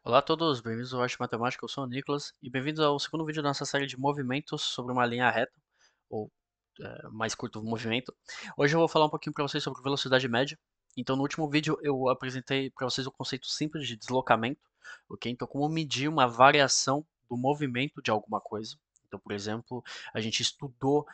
Olá a todos, bem-vindos ao Arte Matemática, eu sou o Nicolas e bem-vindos ao segundo vídeo da nossa série de movimentos sobre uma linha reta, ou mais curto movimento. Hoje eu vou falar um pouquinho para vocês sobre velocidade média. Então no último vídeo eu apresentei para vocês o conceito simples de deslocamento, ok? Então como medir uma variação do movimento de alguma coisa. Então, por exemplo, a gente estudou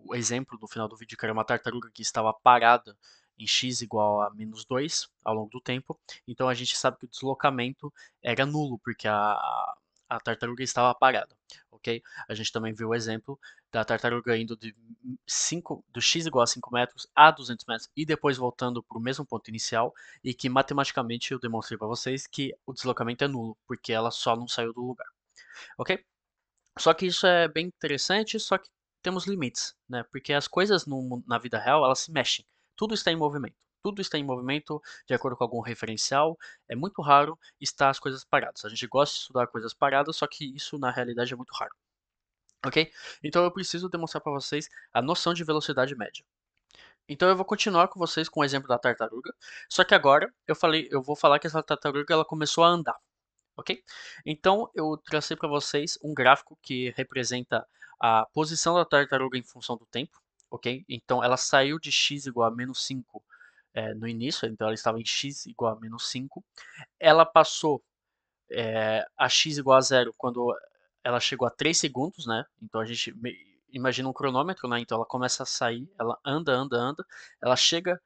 o exemplo do final do vídeo que era uma tartaruga que estava parada em x igual a -2 ao longo do tempo. Então a gente sabe que o deslocamento era nulo, porque a tartaruga estava parada, ok? A gente também viu o exemplo da tartaruga indo do x igual a 5 metros a 200 metros e depois voltando para o mesmo ponto inicial, e que matematicamente eu demonstrei para vocês que o deslocamento é nulo, porque ela só não saiu do lugar, ok? Só que isso é bem interessante, só que temos limites, né? Porque as coisas na vida real, elas se mexem. Tudo está em movimento. Tudo está em movimento de acordo com algum referencial. É muito raro estar as coisas paradas. A gente gosta de estudar coisas paradas, só que isso na realidade é muito raro, ok? Então eu preciso demonstrar para vocês a noção de velocidade média. Então eu vou continuar com vocês com o exemplo da tartaruga, só que agora eu vou falar que essa tartaruga ela começou a andar, ok? Então eu tracei para vocês um gráfico que representa a posição da tartaruga em função do tempo, ok? Então ela saiu de x igual a -5 no início, então ela estava em x igual a -5. Ela passou a x igual a zero quando ela chegou a 3 segundos, né? Então a gente imagina um cronômetro, né? Então ela começa a sair, ela anda, anda, anda, ela chega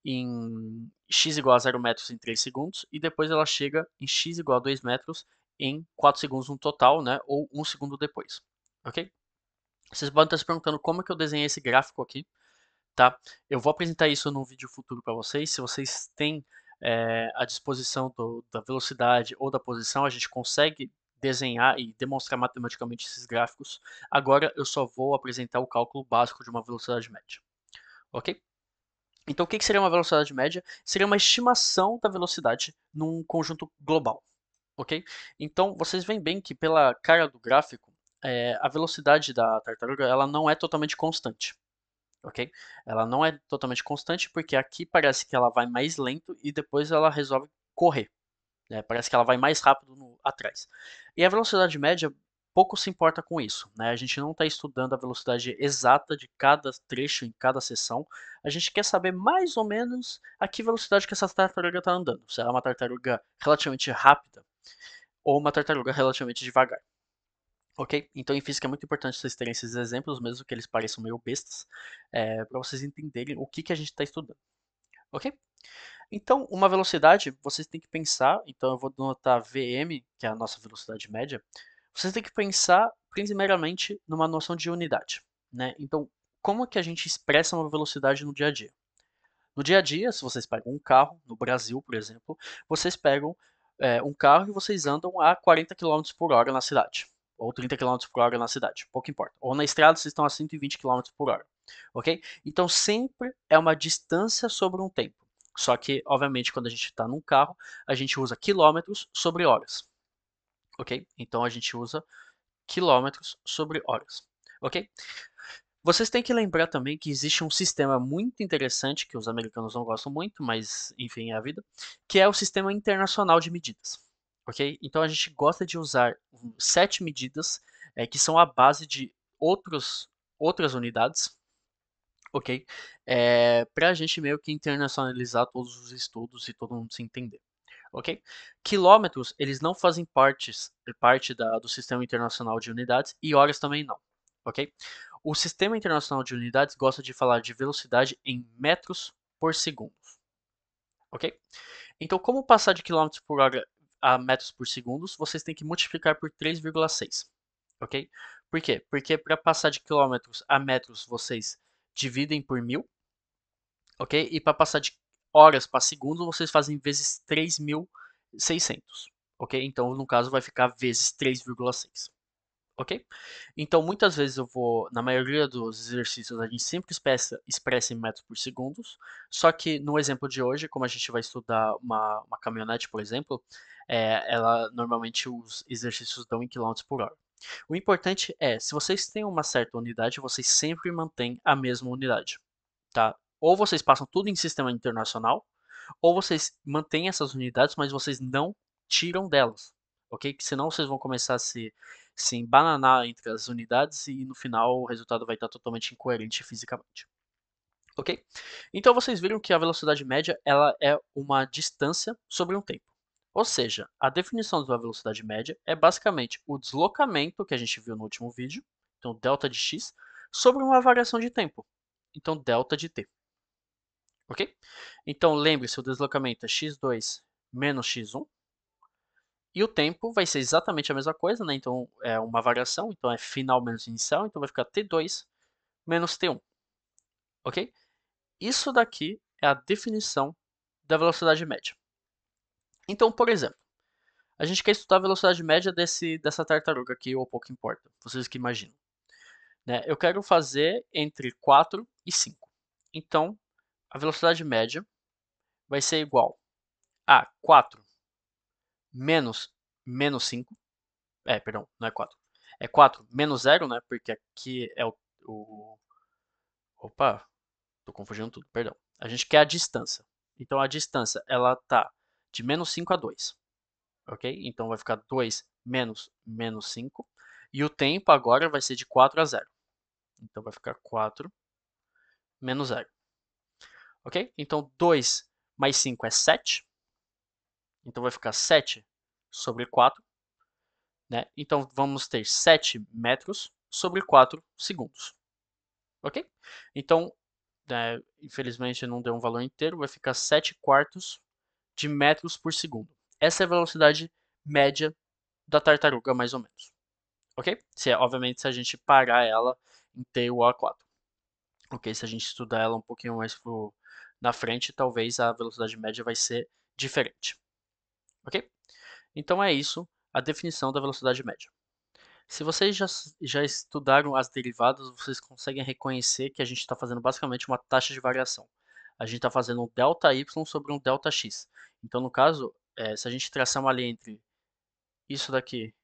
em x igual a 0 metros em 3 segundos e depois ela chega em x igual a 2 metros em 4 segundos no total, né? Ou 1 segundo depois, ok? Vocês podem estar se perguntando como é que eu desenhei esse gráfico aqui, tá? Eu vou apresentar isso num vídeo futuro para vocês. Se vocês têm a disposição da velocidade ou da posição, a gente consegue desenhar e demonstrar matematicamente esses gráficos. Agora eu só vou apresentar o cálculo básico de uma velocidade média, ok? Então, o que seria uma velocidade média? Seria uma estimação da velocidade num conjunto global, ok? Então, vocês veem bem que pela cara do gráfico, a velocidade da tartaruga ela não é totalmente constante, ok? Ela não é totalmente constante porque aqui parece que ela vai mais lento e depois ela resolve correr, né? Parece que ela vai mais rápido atrás. E a velocidade média pouco se importa com isso, né? A gente não está estudando a velocidade exata de cada trecho em cada sessão. A gente quer saber mais ou menos a que velocidade que essa tartaruga está andando. Se ela é uma tartaruga relativamente rápida ou uma tartaruga relativamente devagar. Ok? Então em física é muito importante vocês terem esses exemplos, mesmo que eles pareçam meio bestas, para vocês entenderem o que a gente está estudando. Ok? Então, uma velocidade, vocês têm que pensar, então eu vou notar Vm, que é a nossa velocidade média, vocês têm que pensar primeiramente numa noção de unidade, né? Então, como que a gente expressa uma velocidade no dia a dia? No dia a dia, se vocês pegam um carro, no Brasil, por exemplo, vocês pegam um carro e vocês andam a 40 km por hora na cidade, ou 30 km por hora na cidade, pouco importa. Ou na estrada vocês estão a 120 km por hora, ok? Então sempre é uma distância sobre um tempo. Só que, obviamente, quando a gente está num carro, a gente usa quilômetros sobre horas, ok? Então a gente usa quilômetros sobre horas, ok? Vocês têm que lembrar também que existe um sistema muito interessante que os americanos não gostam muito, mas enfim, é a vida, que é o sistema internacional de medidas, ok? Então a gente gosta de usar 7 medidas que são a base de outras unidades, ok? Para a gente meio que internacionalizar todos os estudos e todo mundo se entender, ok? Quilômetros, eles não fazem parte do Sistema Internacional de Unidades e horas também não, ok? O Sistema Internacional de Unidades gosta de falar de velocidade em metros por segundo, ok? Então, como passar de quilômetros por hora a metros por segundo, vocês têm que multiplicar por 3,6, ok? Por quê? Porque para passar de quilômetros a metros, vocês dividem por 1000, ok? E para passar de horas para segundos, vocês fazem vezes 3600, ok? Então, no caso, vai ficar vezes 3,6, ok? Então, muitas vezes na maioria dos exercícios, a gente sempre expressa em metros por segundos, só que no exemplo de hoje, como a gente vai estudar uma caminhonete, por exemplo, ela normalmente os exercícios dão em quilômetros por hora. O importante é, se vocês têm uma certa unidade, vocês sempre mantêm a mesma unidade, tá? Ou vocês passam tudo em sistema internacional, ou vocês mantêm essas unidades, mas vocês não tiram delas, ok? Que senão vocês vão começar a se embananar entre as unidades e no final o resultado vai estar totalmente incoerente fisicamente. Ok? Então vocês viram que a velocidade média ela é uma distância sobre um tempo. Ou seja, a definição da velocidade média é basicamente o deslocamento que a gente viu no último vídeo, então delta de x, sobre uma variação de tempo, então delta de t. Ok? Então lembre-se, o deslocamento é x2 menos x1, e o tempo vai ser exatamente a mesma coisa, né? Então é uma variação, então é final menos inicial, então vai ficar t2 menos t1. Ok? Isso daqui é a definição da velocidade média. Então, por exemplo, a gente quer estudar a velocidade média dessa tartaruga aqui, ou pouco importa, vocês que imaginam. Né? Eu quero fazer entre 4 e 5. Então, a velocidade média vai ser igual a 4 menos 5. Perdão, não é 4. É 4 menos 0, né? Porque aqui é o... Opa, tô confundindo tudo, perdão. A gente quer a distância. Então, a distância, ela tá de menos 5 a 2. Ok? Então, vai ficar 2 menos 5. E o tempo agora vai ser de 4 a 0. Então, vai ficar 4 menos 0. Ok? Então, 2 mais 5 é 7. Então, vai ficar 7 sobre 4. Né? Então, vamos ter 7 metros sobre 4 segundos. Ok? Então, infelizmente não deu um valor inteiro, vai ficar 7 quartos de metros por segundo. Essa é a velocidade média da tartaruga, mais ou menos. Ok? Obviamente, se a gente parar ela em T ou A4. Ok? Se a gente estudar ela um pouquinho mais na frente, talvez a velocidade média vai ser diferente. Ok? Então é isso, a definição da velocidade média. Se vocês já estudaram as derivadas, vocês conseguem reconhecer que a gente está fazendo basicamente uma taxa de variação. A gente está fazendo um delta y sobre um delta x. Então, no caso, se a gente traçar uma linha entre isso daqui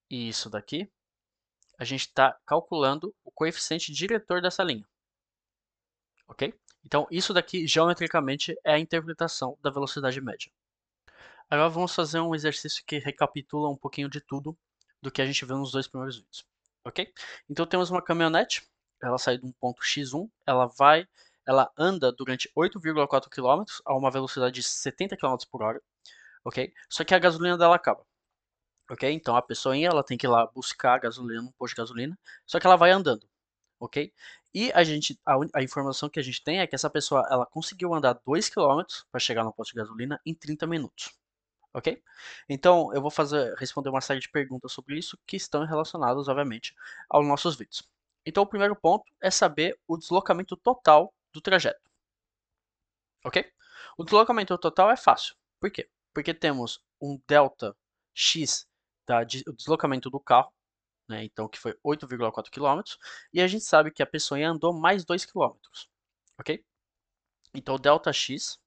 e isso daqui, a gente está calculando o coeficiente diretor dessa linha. Ok? Então, isso daqui, geometricamente, é a interpretação da velocidade média. Agora vamos fazer um exercício que recapitula um pouquinho de tudo do que a gente viu nos dois primeiros vídeos. Ok? Então temos uma caminhonete, ela sai de um ponto x1, ela anda durante 8,4 km a uma velocidade de 70 km por hora, ok? Só que a gasolina dela acaba, ok? Então a pessoinha ela tem que ir lá buscar gasolina no posto de gasolina, só que ela vai andando, ok? E a informação que a gente tem é que essa pessoa ela conseguiu andar 2 km para chegar no posto de gasolina em 30 minutos. Ok? Então, eu vou responder uma série de perguntas sobre isso que estão relacionadas, obviamente, aos nossos vídeos. Então, o primeiro ponto é saber o deslocamento total do trajeto. Ok? O deslocamento total é fácil. Por quê? Porque temos um delta x o deslocamento do carro, né, então que foi 8,4 km, e a gente sabe que a pessoa andou mais 2 km. Ok? Então, o delta x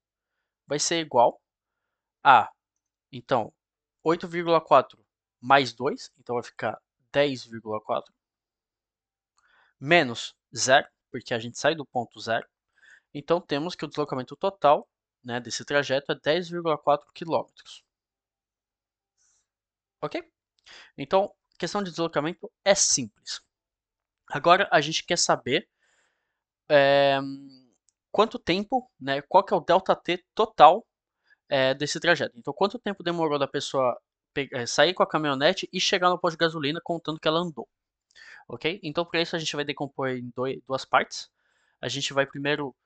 vai ser igual a então, 8,4 mais 2, então vai ficar 10,4, menos 0, porque a gente sai do ponto 0. Então, temos que o deslocamento total, né, desse trajeto é 10,4 km. Ok? Então, questão de deslocamento é simples. Agora, a gente quer saber é, quanto tempo, né, qual que é o ΔT total desse trajeto. Então, quanto tempo demorou da pessoa sair com a caminhonete e chegar no posto de gasolina contando que ela andou. Ok? Então, para isso, a gente vai decompor em duas partes. A gente vai primeiro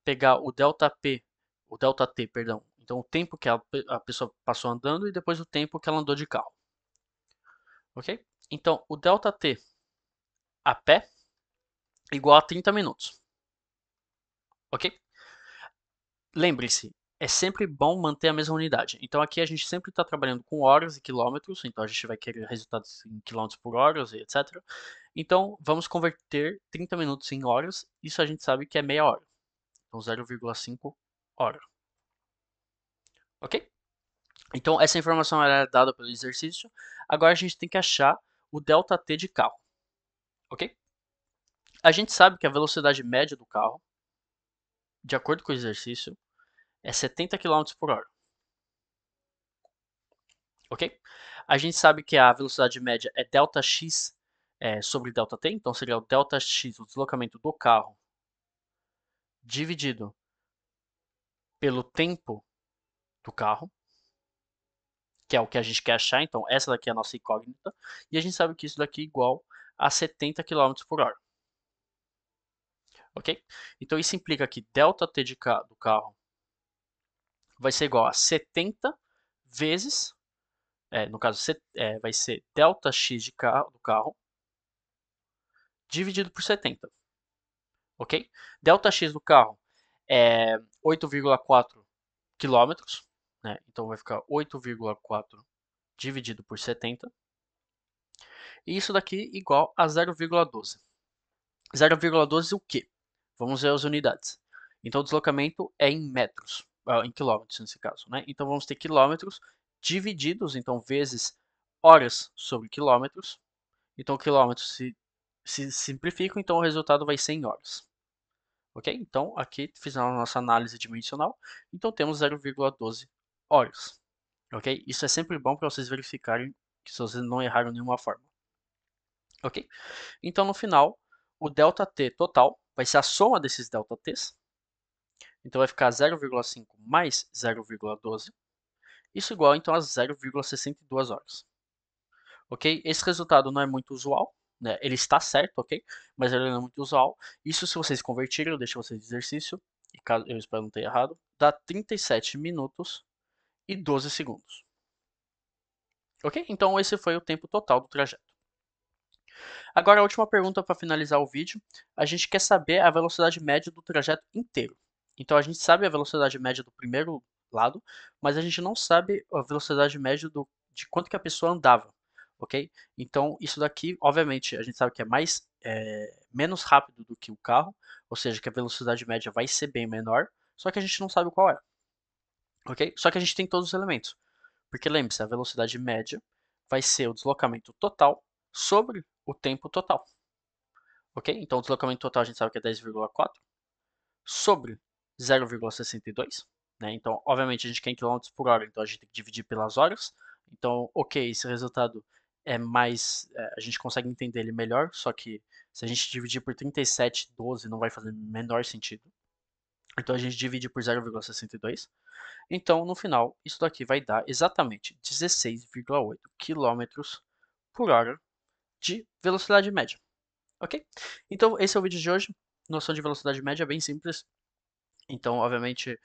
pegar o ΔP, o ΔT, perdão. Então, o tempo que a pessoa passou andando e depois o tempo que ela andou de carro. Ok? Então, o ΔT a pé igual a 30 minutos. Ok? Lembre-se, é sempre bom manter a mesma unidade. Então aqui a gente sempre está trabalhando com horas e quilômetros, então a gente vai querer resultados em quilômetros por hora e etc. Então vamos converter 30 minutos em horas, isso a gente sabe que é meia hora. Então 0,5 hora. Ok? Então essa informação era dada pelo exercício. Agora a gente tem que achar o ΔT de carro. Ok? A gente sabe que a velocidade média do carro, de acordo com o exercício, é 70 km por hora. ok? A gente sabe que a velocidade média é ΔX sobre ΔT, então seria o ΔX, o deslocamento do carro, dividido pelo tempo do carro, que é o que a gente quer achar, então essa daqui é a nossa incógnita, e a gente sabe que isso daqui é igual a 70 km por hora, ok? Então isso implica que ΔT do carro vai ser igual a 70 vezes, no caso vai ser ΔX do carro dividido por 70, ok? ΔX do carro é 8,4 quilômetros, né? Então vai ficar 8,4 dividido por 70. E isso daqui igual a 0,12. 0,12 o quê? Vamos ver as unidades. Então o deslocamento é em metros, em quilômetros nesse caso, né? Então vamos ter quilômetros divididos, então vezes horas sobre quilômetros. Então quilômetros se simplificam, então o resultado vai ser em horas. Ok? Então aqui fizemos a nossa análise dimensional, então temos 0,12 horas. Ok? Isso é sempre bom para vocês verificarem que vocês não erraram nenhuma forma. Ok? Então no final, o ΔT total vai ser a soma desses ΔTs. Então vai ficar 0,5 mais 0,12. Isso igual então a 0,62 horas. Ok? Esse resultado não é muito usual, né? Ele está certo, ok? Mas ele não é muito usual. Isso se vocês convertirem, eu deixo vocês de exercício, e caso eu espero não ter errado, dá 37 minutos e 12 segundos. Ok? Então esse foi o tempo total do trajeto. Agora a última pergunta para finalizar o vídeo. A gente quer saber a velocidade média do trajeto inteiro. Então a gente sabe a velocidade média do primeiro lado, mas a gente não sabe a velocidade média de quanto que a pessoa andava, ok? Então isso daqui, obviamente, a gente sabe que menos rápido do que o carro, ou seja, que a velocidade média vai ser bem menor, só que a gente não sabe qual é, ok? Só que a gente tem todos os elementos, porque lembre-se, a velocidade média vai ser o deslocamento total sobre o tempo total, ok? Então o deslocamento total a gente sabe que é 10,4 sobre 0,62, né? Então, obviamente, a gente quer em quilômetros por hora, então a gente tem que dividir pelas horas. Então, ok, esse resultado a gente consegue entender ele melhor, só que se a gente dividir por 37,12 não vai fazer o menor sentido. Então a gente divide por 0,62. Então, no final, isso daqui vai dar exatamente 16,8 km por hora de velocidade média, ok? Então, esse é o vídeo de hoje. Noção de velocidade média é bem simples. Então, obviamente,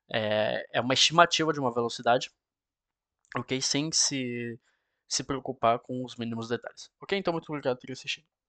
é uma estimativa de uma velocidade, ok? Sem se preocupar com os mínimos detalhes. Ok? Então, muito obrigado por ter assistido.